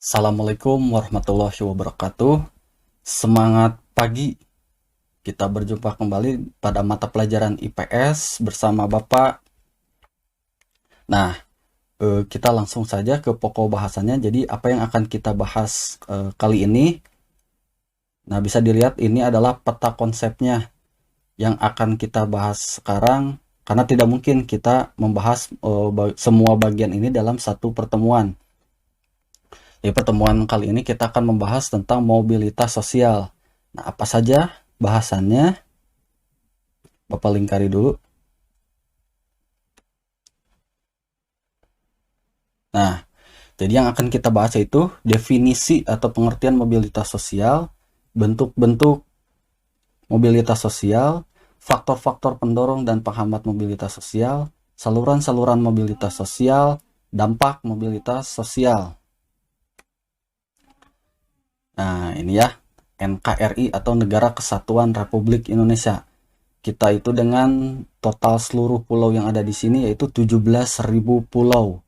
Assalamualaikum warahmatullahi wabarakatuh. Semangat pagi. Kita berjumpa kembali pada mata pelajaran IPS bersama Bapak. Nah, kita langsung saja ke pokok bahasannya. Jadi, apa yang akan kita bahas kali ini? Nah, bisa dilihat ini adalah peta konsepnya yang akan kita bahas sekarang. Karena tidak mungkin kita membahas semua bagian ini dalam satu pertemuan. Di pertemuan kali ini kita akan membahas tentang mobilitas sosial. Nah, apa saja bahasannya? Bapak lingkari dulu. Nah, jadi yang akan kita bahas yaitu definisi atau pengertian mobilitas sosial, bentuk-bentuk mobilitas sosial, faktor-faktor pendorong dan penghambat mobilitas sosial, saluran-saluran mobilitas sosial, dampak mobilitas sosial. Nah, ini ya, NKRI atau Negara Kesatuan Republik Indonesia. Kita itu dengan total seluruh pulau yang ada di sini yaitu 17.000 pulau.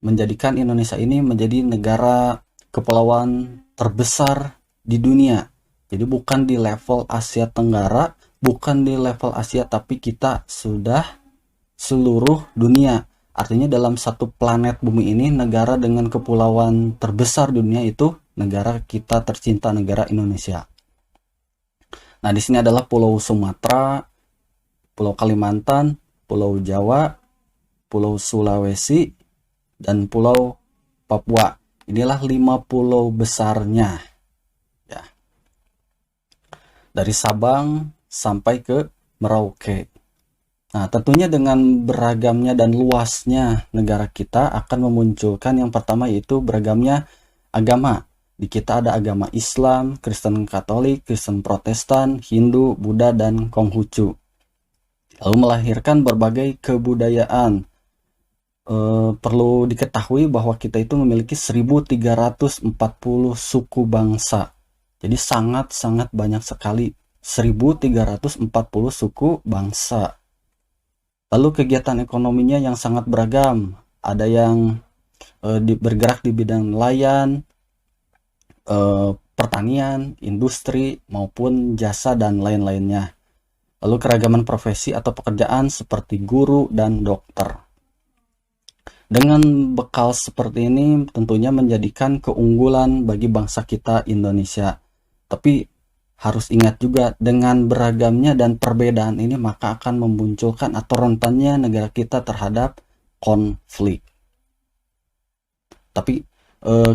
Menjadikan Indonesia ini menjadi negara kepulauan terbesar di dunia. Jadi bukan di level Asia Tenggara, bukan di level Asia, tapi kita sudah seluruh dunia. Artinya dalam satu planet bumi ini, negara dengan kepulauan terbesar di dunia itu negara kita tercinta, negara Indonesia. Nah, di sini adalah Pulau Sumatera, Pulau Kalimantan, Pulau Jawa, Pulau Sulawesi, dan Pulau Papua. Inilah 5 pulau besarnya. Ya. Dari Sabang sampai ke Merauke. Nah, tentunya dengan beragamnya dan luasnya negara kita akan memunculkan yang pertama yaitu beragamnya agama. Di kita ada agama Islam, Kristen Katolik, Kristen Protestan, Hindu, Buddha, dan Konghucu. Lalu melahirkan berbagai kebudayaan. Perlu diketahui bahwa kita itu memiliki 1340 suku bangsa. Jadi sangat-sangat banyak sekali. 1340 suku bangsa. Lalu kegiatan ekonominya yang sangat beragam. Ada yang bergerak di bidang nelayan, pertanian, industri, maupun jasa dan lain-lainnya. Lalu keragaman profesi atau pekerjaan seperti guru dan dokter. Dengan bekal seperti ini tentunya menjadikan keunggulan bagi bangsa kita Indonesia. Tapi harus ingat juga dengan beragamnya dan perbedaan ini maka akan memunculkan atau rentannya negara kita terhadap konflik. Tapi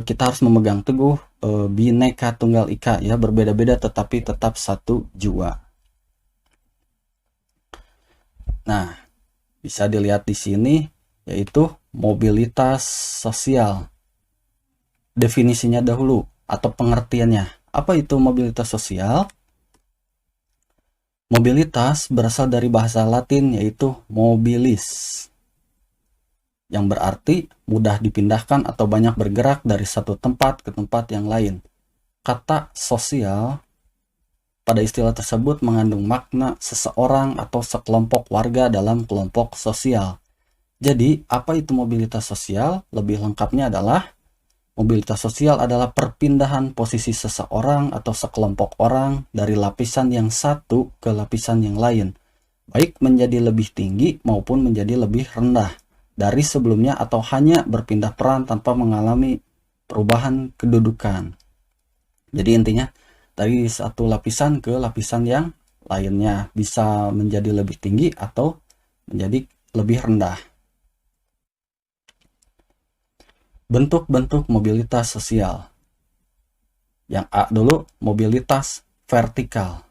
kita harus memegang teguh Bhinneka Tunggal Ika, ya, berbeda-beda tetapi tetap satu jua. Nah, bisa dilihat di sini yaitu mobilitas sosial. Definisinya dahulu atau pengertiannya. Apa itu mobilitas sosial? Mobilitas berasal dari bahasa Latin yaitu mobilis, yang berarti mudah dipindahkan atau banyak bergerak dari satu tempat ke tempat yang lain. Kata sosial pada istilah tersebut mengandung makna seseorang atau sekelompok warga dalam kelompok sosial. Jadi, apa itu mobilitas sosial? Lebih lengkapnya adalah mobilitas sosial adalah perpindahan posisi seseorang atau sekelompok orang dari lapisan yang satu ke lapisan yang lain, baik menjadi lebih tinggi maupun menjadi lebih rendah dari sebelumnya atau hanya berpindah peran tanpa mengalami perubahan kedudukan. Jadi intinya dari satu lapisan ke lapisan yang lainnya, bisa menjadi lebih tinggi atau menjadi lebih rendah. Bentuk-bentuk mobilitas sosial. Yang A dulu, mobilitas vertikal.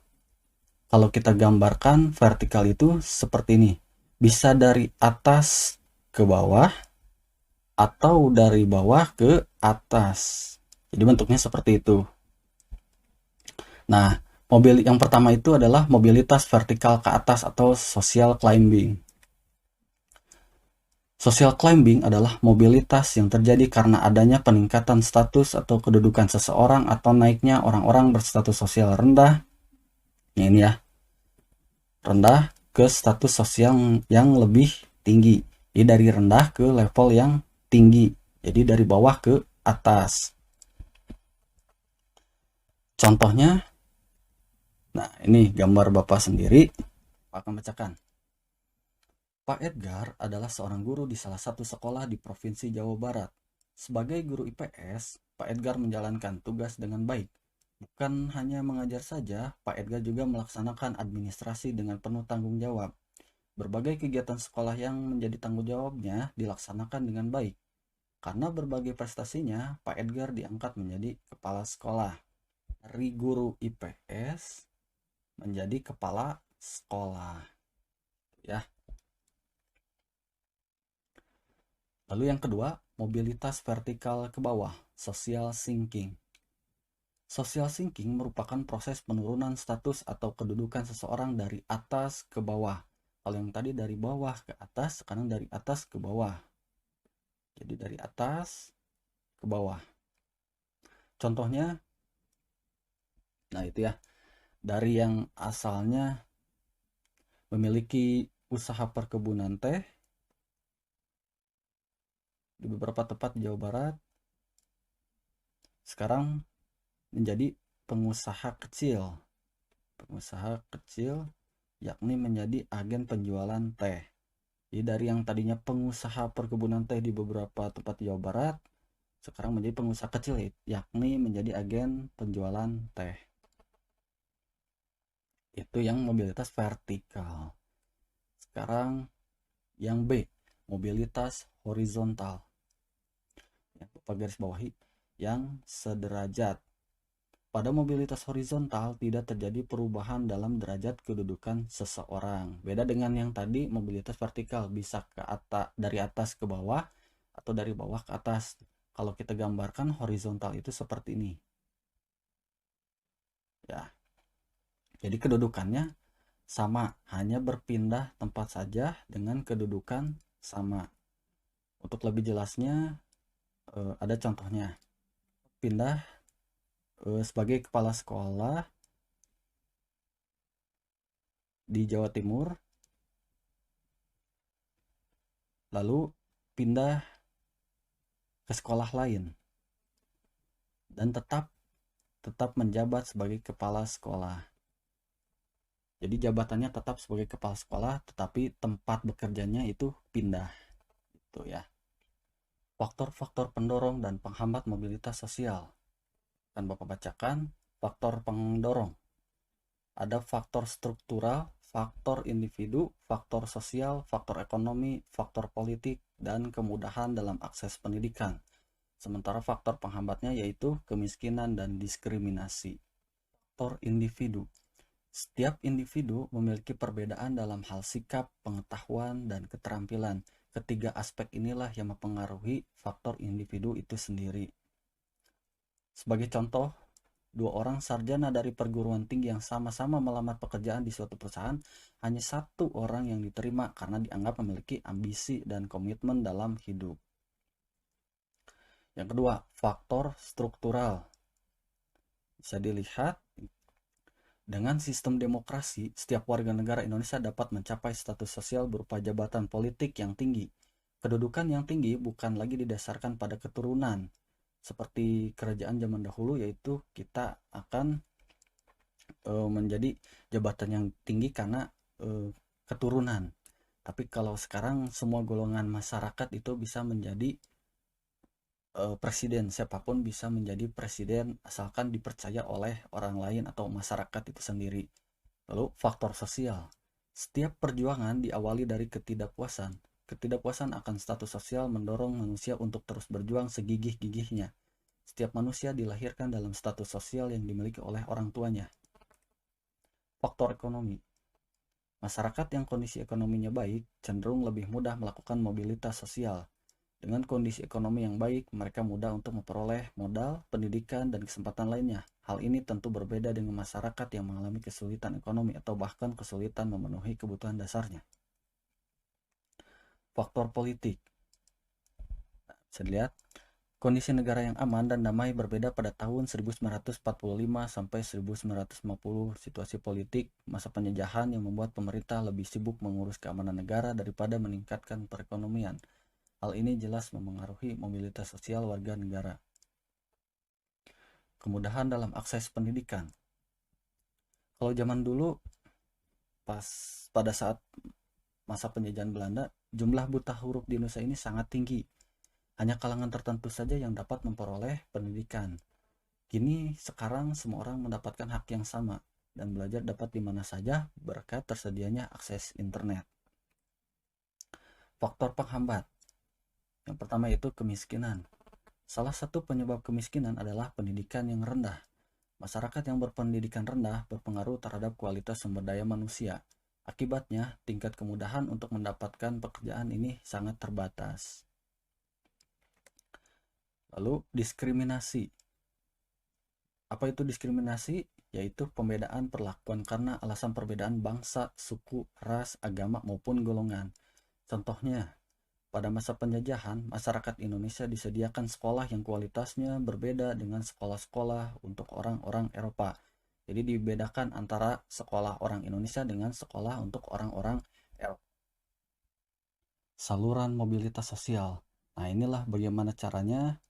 Kalau kita gambarkan vertikal itu seperti ini. Bisa dari atas ke bawah atau dari bawah ke atas. Jadi bentuknya seperti itu. Nah, yang pertama itu adalah mobilitas vertikal ke atas atau social climbing. Social climbing adalah mobilitas yang terjadi karena adanya peningkatan status atau kedudukan seseorang atau naiknya orang-orang berstatus sosial rendah. Ini ya, rendah ke status sosial yang lebih tinggi. Jadi dari rendah ke level yang tinggi. Jadi dari bawah ke atas. Contohnya, nah ini gambar Bapak sendiri, Pak akan bacakan. Pak Edgar adalah seorang guru di salah satu sekolah di Provinsi Jawa Barat. Sebagai guru IPS, Pak Edgar menjalankan tugas dengan baik. Bukan hanya mengajar saja, Pak Edgar juga melaksanakan administrasi dengan penuh tanggung jawab. Berbagai kegiatan sekolah yang menjadi tanggung jawabnya dilaksanakan dengan baik. Karena berbagai prestasinya, Pak Edgar diangkat menjadi kepala sekolah. Dari guru IPS menjadi kepala sekolah. Ya. Lalu yang kedua, mobilitas vertikal ke bawah, social sinking. Social sinking merupakan proses penurunan status atau kedudukan seseorang dari atas ke bawah. Kalau yang tadi dari bawah ke atas, sekarang dari atas ke bawah. Jadi dari atas ke bawah. Contohnya, nah itu ya, dari yang asalnya memiliki usaha perkebunan teh di beberapa tempat di Jawa Barat, sekarang menjadi pengusaha kecil. Pengusaha kecil yakni menjadi agen penjualan teh. Jadi dari yang tadinya pengusaha perkebunan teh di beberapa tempat di Jawa Barat, sekarang menjadi pengusaha kecil, yakni menjadi agen penjualan teh. Itu yang mobilitas vertikal. Sekarang yang B, mobilitas horizontal. Yang Bapak garis bawahi, yang sederajat. Pada mobilitas horizontal tidak terjadi perubahan dalam derajat kedudukan seseorang. Beda dengan yang tadi, mobilitas vertikal bisa ke atas, dari atas ke bawah atau dari bawah ke atas. Kalau kita gambarkan horizontal itu seperti ini. Ya. Jadi kedudukannya sama, hanya berpindah tempat saja dengan kedudukan sama. Untuk lebih jelasnya ada contohnya. Pindah sebagai kepala sekolah di Jawa Timur, lalu pindah ke sekolah lain dan tetap menjabat sebagai kepala sekolah. Jadi jabatannya tetap sebagai kepala sekolah, tetapi tempat bekerjanya itu pindah. Itu ya. Faktor-faktor pendorong dan penghambat mobilitas sosial. Akan Bapak bacakan faktor pendorong. Ada faktor struktural, faktor individu, faktor sosial, faktor ekonomi, faktor politik, dan kemudahan dalam akses pendidikan. Sementara faktor penghambatnya yaitu kemiskinan dan diskriminasi. Faktor individu. Setiap individu memiliki perbedaan dalam hal sikap, pengetahuan, dan keterampilan. Ketiga aspek inilah yang mempengaruhi faktor individu itu sendiri. Sebagai contoh, dua orang sarjana dari perguruan tinggi yang sama-sama melamar pekerjaan di suatu perusahaan, hanya satu orang yang diterima karena dianggap memiliki ambisi dan komitmen dalam hidup. Yang kedua, faktor struktural. Bisa dilihat, dengan sistem demokrasi, setiap warga negara Indonesia dapat mencapai status sosial berupa jabatan politik yang tinggi. Kedudukan yang tinggi bukan lagi didasarkan pada keturunan, seperti kerajaan zaman dahulu, yaitu kita akan menjadi jabatan yang tinggi karena keturunan. Tapi kalau sekarang semua golongan masyarakat itu bisa menjadi presiden, siapapun bisa menjadi presiden asalkan dipercaya oleh orang lain atau masyarakat itu sendiri. Lalu faktor sosial. Setiap perjuangan diawali dari ketidakpuasan. Ketidakpuasan akan status sosial mendorong manusia untuk terus berjuang segigih-gigihnya. Setiap manusia dilahirkan dalam status sosial yang dimiliki oleh orang tuanya. Faktor ekonomi. Masyarakat yang kondisi ekonominya baik cenderung lebih mudah melakukan mobilitas sosial. Dengan kondisi ekonomi yang baik, mereka mudah untuk memperoleh modal, pendidikan, dan kesempatan lainnya. Hal ini tentu berbeda dengan masyarakat yang mengalami kesulitan ekonomi atau bahkan kesulitan memenuhi kebutuhan dasarnya. Faktor politik. Bisa dilihat, kondisi negara yang aman dan damai berbeda pada tahun 1945 sampai 1950. Situasi politik masa penjajahan yang membuat pemerintah lebih sibuk mengurus keamanan negara daripada meningkatkan perekonomian. Hal ini jelas memengaruhi mobilitas sosial warga negara. kemudahan dalam akses pendidikan. Kalau zaman dulu, pada saat masa penjajahan Belanda, jumlah buta huruf di Indonesia ini sangat tinggi. Hanya kalangan tertentu saja yang dapat memperoleh pendidikan. Kini sekarang semua orang mendapatkan hak yang sama dan belajar dapat di mana saja berkat tersedianya akses internet. Faktor penghambat. Yang pertama yaitu kemiskinan. Salah satu penyebab kemiskinan adalah pendidikan yang rendah. Masyarakat yang berpendidikan rendah berpengaruh terhadap kualitas sumber daya manusia. Akibatnya, tingkat kemudahan untuk mendapatkan pekerjaan ini sangat terbatas. Lalu, diskriminasi. Apa itu diskriminasi? Yaitu pembedaan perlakuan karena alasan perbedaan bangsa, suku, ras, agama, maupun golongan. Contohnya, pada masa penjajahan, masyarakat Indonesia disediakan sekolah yang kualitasnya berbeda dengan sekolah-sekolah untuk orang-orang Eropa. Jadi dibedakan antara sekolah orang Indonesia dengan sekolah untuk orang-orang Eropa. Saluran mobilitas sosial. Nah, inilah bagaimana caranya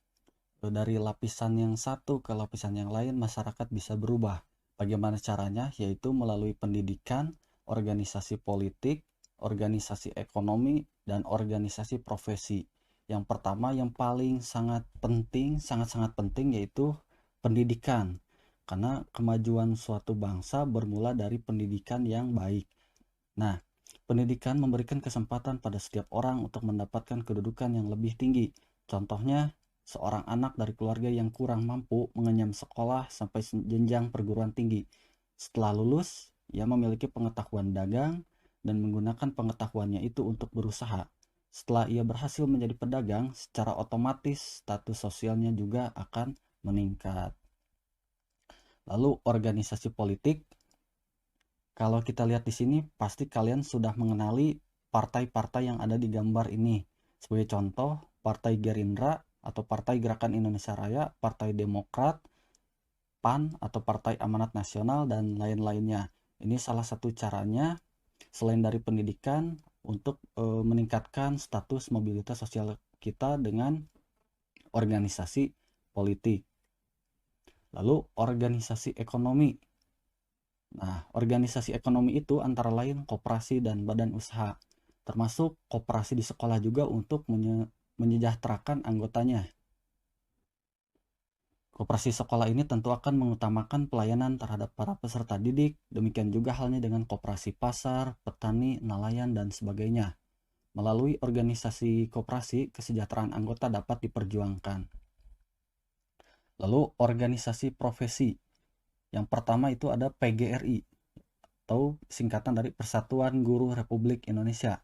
dari lapisan yang satu ke lapisan yang lain masyarakat bisa berubah. Bagaimana caranya? Yaitu melalui pendidikan, organisasi politik, organisasi ekonomi, dan organisasi profesi. Yang pertama yang paling sangat-sangat penting yaitu pendidikan. Karena kemajuan suatu bangsa bermula dari pendidikan yang baik. Nah, pendidikan memberikan kesempatan pada setiap orang untuk mendapatkan kedudukan yang lebih tinggi. Contohnya, seorang anak dari keluarga yang kurang mampu mengenyam sekolah sampai jenjang perguruan tinggi. Setelah lulus, ia memiliki pengetahuan dagang dan menggunakan pengetahuannya itu untuk berusaha. Setelah ia berhasil menjadi pedagang, secara otomatis status sosialnya juga akan meningkat. Lalu organisasi politik. Kalau kita lihat di sini, pasti kalian sudah mengenali partai-partai yang ada di gambar ini. Sebagai contoh, Partai Gerindra atau Partai Gerakan Indonesia Raya, Partai Demokrat, PAN atau Partai Amanat Nasional, dan lain-lainnya. Ini salah satu caranya selain dari pendidikan untuk meningkatkan status mobilitas sosial kita dengan organisasi politik. Lalu organisasi ekonomi. Nah, organisasi ekonomi itu antara lain koperasi dan badan usaha, termasuk koperasi di sekolah juga untuk menyejahterakan anggotanya. Koperasi sekolah ini tentu akan mengutamakan pelayanan terhadap para peserta didik, demikian juga halnya dengan koperasi pasar, petani, nelayan, dan sebagainya. Melalui organisasi koperasi, kesejahteraan anggota dapat diperjuangkan. Lalu organisasi profesi. Yang pertama itu ada PGRI, atau singkatan dari Persatuan Guru Republik Indonesia.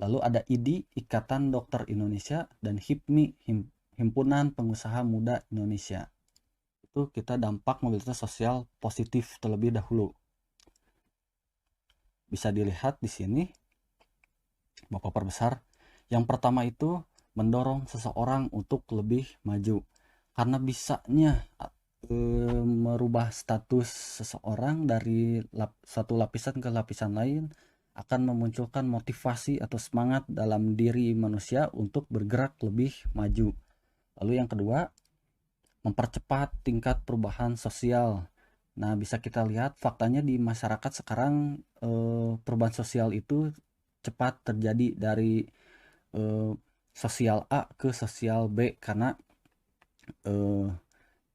Lalu ada IDI, Ikatan Dokter Indonesia, dan HIPMI, Himpunan Pengusaha Muda Indonesia. Itu kita dampak mobilitas sosial positif terlebih dahulu. Bisa dilihat di sini, Bapak Perbesar. Yang pertama itu mendorong seseorang untuk lebih maju. Karena bisanya merubah status seseorang dari satu lapisan ke lapisan lain akan memunculkan motivasi atau semangat dalam diri manusia untuk bergerak lebih maju. Lalu yang kedua, mempercepat tingkat perubahan sosial. Nah, bisa kita lihat faktanya di masyarakat sekarang perubahan sosial itu cepat terjadi dari sosial A ke sosial B karena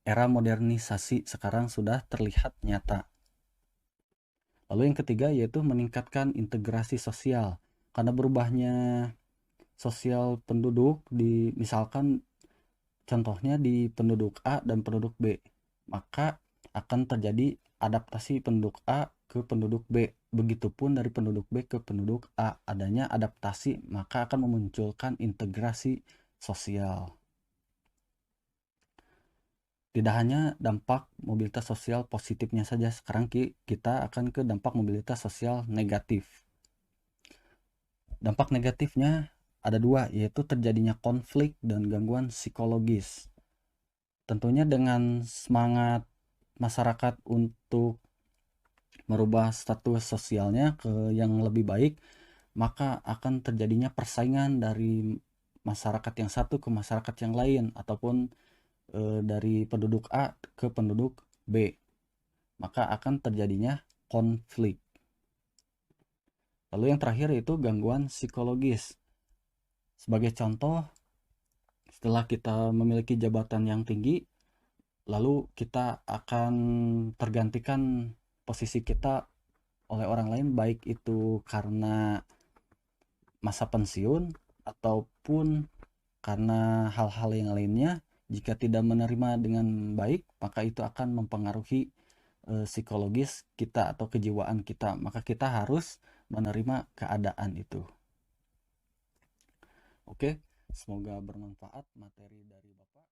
era modernisasi sekarang sudah terlihat nyata. Lalu yang ketiga yaitu meningkatkan integrasi sosial. Karena berubahnya sosial penduduk misalkan contohnya di penduduk A dan penduduk B, maka akan terjadi adaptasi penduduk A ke penduduk B. Begitupun dari penduduk B ke penduduk A, adanya adaptasi maka akan memunculkan integrasi sosial. Tidak hanya dampak mobilitas sosial positifnya saja, sekarang kita akan ke dampak mobilitas sosial negatif. Dampak negatifnya ada dua, yaitu terjadinya konflik dan gangguan psikologis. Tentunya dengan semangat masyarakat untuk merubah status sosialnya ke yang lebih baik, maka akan terjadinya persaingan dari masyarakat yang satu ke masyarakat yang lain, ataupun dari penduduk A ke penduduk B, maka akan terjadinya konflik. Lalu yang terakhir itu gangguan psikologis. Sebagai contoh, setelah kita memiliki jabatan yang tinggi, lalu kita akan tergantikan posisi kita oleh orang lain, baik itu karena masa pensiun ataupun karena hal-hal yang lainnya. Jika tidak menerima dengan baik, maka itu akan mempengaruhi psikologis kita atau kejiwaan kita. Maka kita harus menerima keadaan itu. Oke, semoga bermanfaat materi dari Bapak.